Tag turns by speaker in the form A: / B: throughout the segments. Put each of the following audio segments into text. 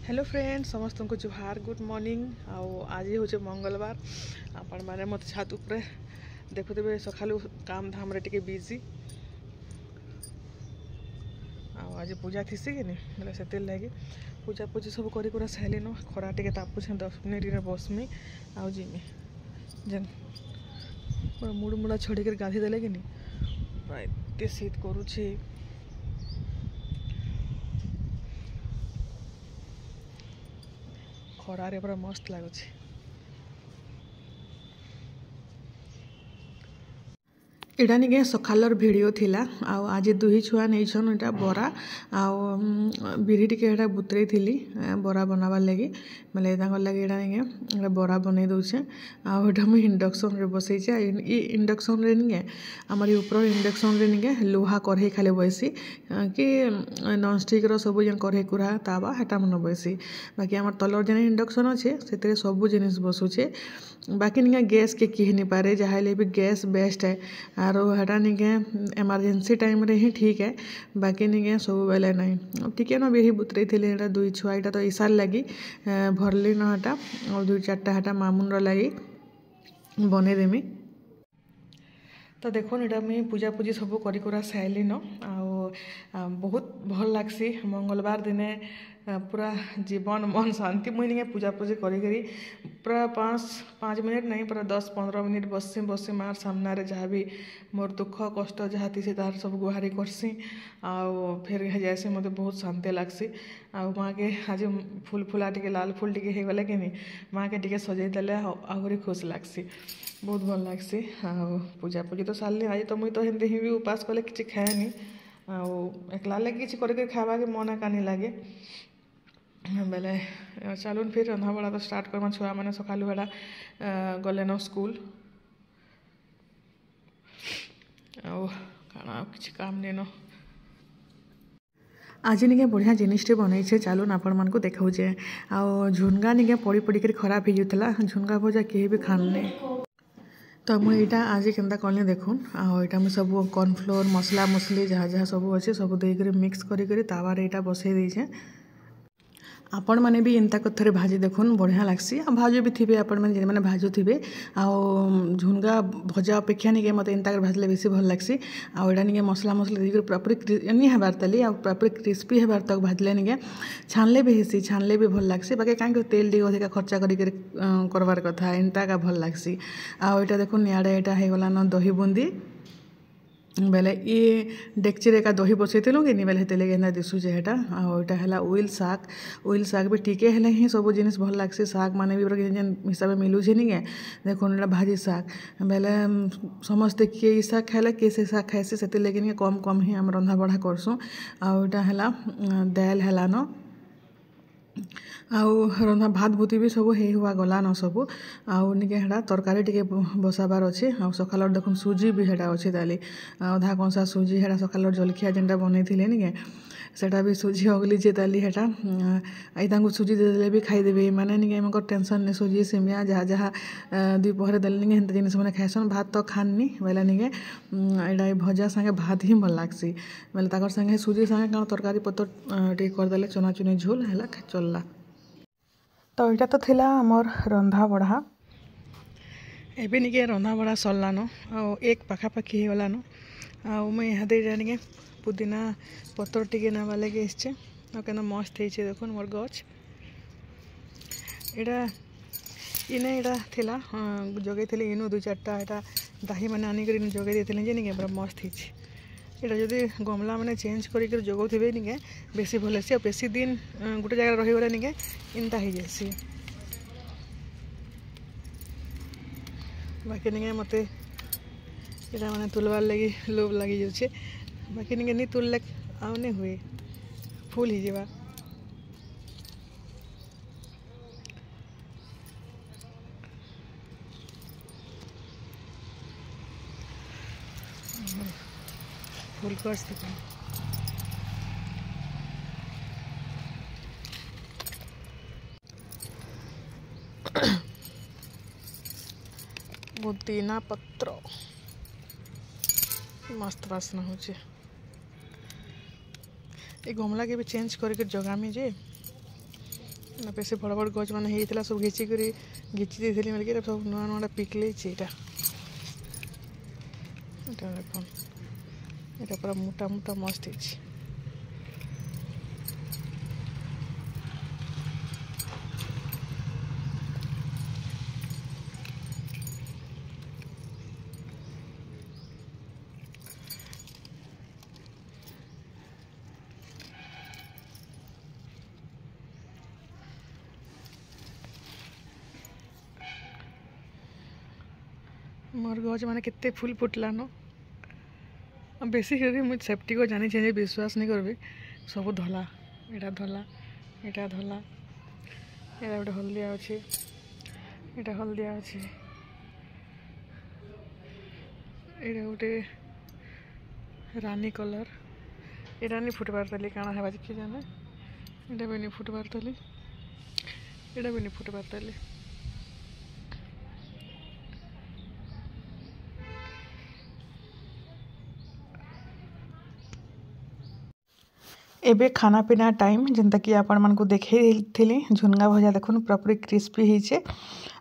A: Hello friends समस्त को जुहार good morning आज हूँ मंगलवार आपण मैंने मत छात उपरे देखुवे सका काम धाम रे टिके बिजी आज पूजा थीसी कि बोले से लगे पूजा पूजी सब कर सारे खरा टे तापुछे 10 मिनिट बसमी आउ जिमी जेन पूरा मुड़ मुड़ा छड़ी कर गाधी देले कि पूरा एत शीत करुच्छे खरारे पूरा मस्त लगुच। इटा निके सकालर वीडियो थिला आज दुही छुआ नहीं छन इटा बरा बिरी टिके एटा बुतरे थिली बरा बनावार लगी मतलब तांगर लगे एटा निके बरा बनै दउछे आटा मुझे इंडक्शन रे बसैछे इंडक्शन रे निके आमर ऊपर इंडक्शन रे निके लोहा कढ़ई खाली बसी कि नॉन स्टिक रो सब जन कढ़ई कुरा तावा हेटा मन बसी बाकी आमर तलर जन इंडक्शन अच्छे से सब जिनिस बसुछे बाकी निके गैस के कही नहीं पारे जहाँ भी गैस बेस्ट है आरो हेटा निके इमरजेंसी टाइम रे ही ठीक है बाकी निके सब बेले नहीं टिके न बिही बुतरे थिले हेटा दुई छुआ एटा तो इसार लगी भरली न हेटा और दुई चारटा हेटा मामुन लगी बने देमी तो देखो इटा मुझे पूजा पूजी सब कर सारे न बहुत भल लगसी मंगलवार दिने पूरा जीवन मन शांति मुझे पूजा पूजी करी पूरा 5 मिनट नहीं पूरा 10-15 मिनट बसी मार सामने जहाँ भी मोर दुख कष्ट जहाँ थी तार सब गुहारी करसी फिर जैसे मत बहुत शांति लगसी माँ के आज फूल फुला टे लाल फूल टे हो गले कि माँ के टे सजे देले आहरी खुश लगसी बहुत भल लगसी पूजा पूजी तो सारे आज तो मुई तो हिंदी ही भी उपास कले कि खाएनी एकला लगे कि कर खावा के मन एका नहीं लगे बेले चलून फिर रंधा बड़ा तो स्टार्ट करमा छुआ मैंने सका बेड़ा गले न स्कूल कि काम नहीं न आज निके बढ़िया जिनिसटे बनईछे चलून आपण मन को देखाऊे झुनगा निके पड़ी पड़ी कर खराब हो जाता झुनगा भजा कहीं भी खाने तो मुझे यहाँ आज केन्ता कल देखुन आटा मुझे सब कॉर्नफ्लोर मसला मसली जहाँ जहाँ सब अच्छे सब देकर मिक्स करी तावार यहाँ बसई देछे आपण मैंने भी इनता थे भाजी देखुन बढ़िया लगसी भाजु भी थे आपण मैंने भाजु थे झुनगा भजा अपेक्षा निके मत इनता भाजले बेसी भल लगसी आटा निके मसला मसला देकर पूरापूरी नहीं हबार तली पूरापूरी क्रिस्पी हबार तक भाजले निके छानले भी हेसी छानले भी भल लगसी बाकी कहीं तेल टे अधिका खर्चा करवार कथा इनता का भल लगसी आटा देखुन इे यहाँ होगला न दही बूंदी बेले ये डेक्ची का दही बसईलु कि बेले हेते लगे दिशुचे हेटा आटा है उइल शाग भी टिके हेले ही सब जिनिस भल लगसी शाग माने भी जेन हिसाब से मिलूचे नहीं देखो भाजी शाग बेले समस्ते किए शाग खाइले किए से शाग खाइसी से लगे कम कम ही आम रंधा बढ़ा करसूँ आटा है दाल है न रंधा भात भूति भी सब हे हुआ गला न सब निके हेटा तरकारी टिके बसाबार अच्छे सकाल देखुन सुजी भी हेटा अच्छे ताली अधा कंसा सुजी हेटा सकाल जलखिया जेनटा बनई निके सेटा भी सुजी अगलीचे ताली हेटा आई सुजी देदेले भी खाईदेवे माने निके टेंशन नहीं सुजी सिमिया जहाँ जहाँ दुपहर देले निके हेन्ता जिनिस मैंने खाएसन भात तो खानी बेले निके एटा भजा संगे भात ही भल लगसी बेले ताकर संगे सुजी संगे कौन तरकारी पत्र टे करदे चना चुनी झोल है चलला तो यहाँ तो थिला आमर रंधा बढ़ा एबे निके रंधा बढ़ा सरलान एक पाखापाखि होगलान मुझे यहाँ निके पुदीना पतर टिके नावा लगे इससे क्या मस्त है देखो मोर गच यहाँ इने यहाँ थिला जगै थी इनू 2-4टा यहाँ दाही मैंने आनिक जगै देते निके पूरा मस्त है जदि गमला मैंने चेंज कर जगौथे निके बेसी भल से बेसी दिन गोटे जगह रहीगले निके इनता हो जासी बाकी निके मत यहाँ मैंने तुलवार लगी लोभ लगी जाऊे बाकी निके नहीं तुलले आउ नहीं हुए फुल ही जावा फुल कस पुदीना पत्र मस्त बासना होचे ये गमला के भी चेंज करके जगामी जे बेसी बड़ बड़ गछ मैंने होता सब घिचिक घिची देती बोलिक सब नुआ नुआ पिकल यहाँ देख यहाँ पूरा मोटा मोटा मस्त है। मोर गज मैंने केते फुल फुटलान बेसी कर मुझे सेफ्टी को जानी चाहिए विश्वास नहीं करबी सब धला यहाँ धला यहाँ धला यहाँ गोटे हलदिया अच्छे यहाँ हलदिया अच्छे यहाँ गोटे रानी कलर यहाँ नहीं फुटबार तली काଣା है कि जाने यहाँ भी नहीं फुटबार तली यहाँ भी नहीं फुटबार तली एबे खाना पीना टाइम जिनता कि आपण मन को देखे थी झुनगा भजा देखुन पूरा पूरी क्रिस्पी होइछे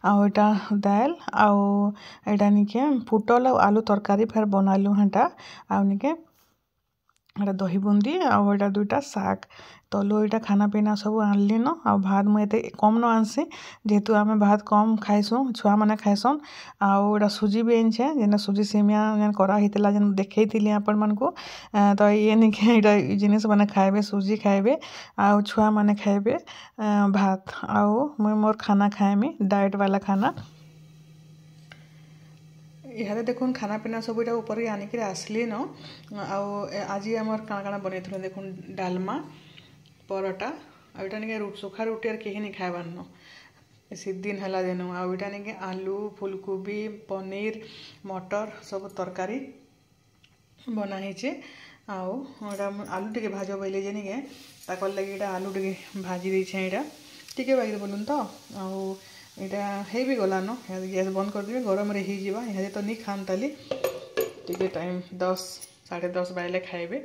A: आटा दाल आटा निके पुटल और आलू तरकारी फेर बनालु हेटा आनिके एटा दही बुंदी आटा दुईटा साग तलु यहाँ खाना पीना सब आनली न आ भात मुझे कम न आनसी जेहेतु आम भात कम खाइसु छुआ मैंने खाइसन आटा सुजी भी आनछे जेना सुजी सेमिया जेन कराइला जेन देखी थी आपण मन को तो ये नहीं कि यहाँ जिनिस मैंने खाइबे सुजी खाइबे आ छुआ मैंने खाइबे भात आउ मुई मोर खाना खाएमी डाइट वाला खाना यहाँ देखुन खाना पीना सब यहाँ ऊपर आनिक आसली न आज आम काଣା बनई देखुन डालमा परोटा आटा नहीं सुखा रुटी और कहीं नहीं खाइबार न बेसी दिन है जेनु आटा नहीं आलू फुलकोबी पनीर मटर सब तरकारी बनाहीचे आलू टे भाज बोले जे नहीं ताकर लगे आलू टे भाजी देछे यहाँ टी बागी बोलून तो यहाँ है भी गलान गैस बंद करदेवी गरम रे ही जीवा यहाँ तो नहीं खान ताली टी टाइम 10 साढ़े 10 बाइले खाइबे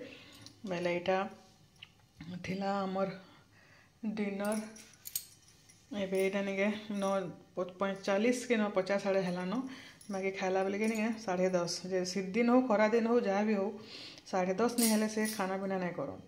A: बेले यहाँ थिला आमर डिनर एबे यहाँ नहीं 9:45 कि 9:50 साढ़े है बाकी खाला बेले नहीं 10:30 जे शीत दिन हो खरा दिन हो जहाँ भी हो 10:30 नहीं हेले से खाना पीना नहीं कर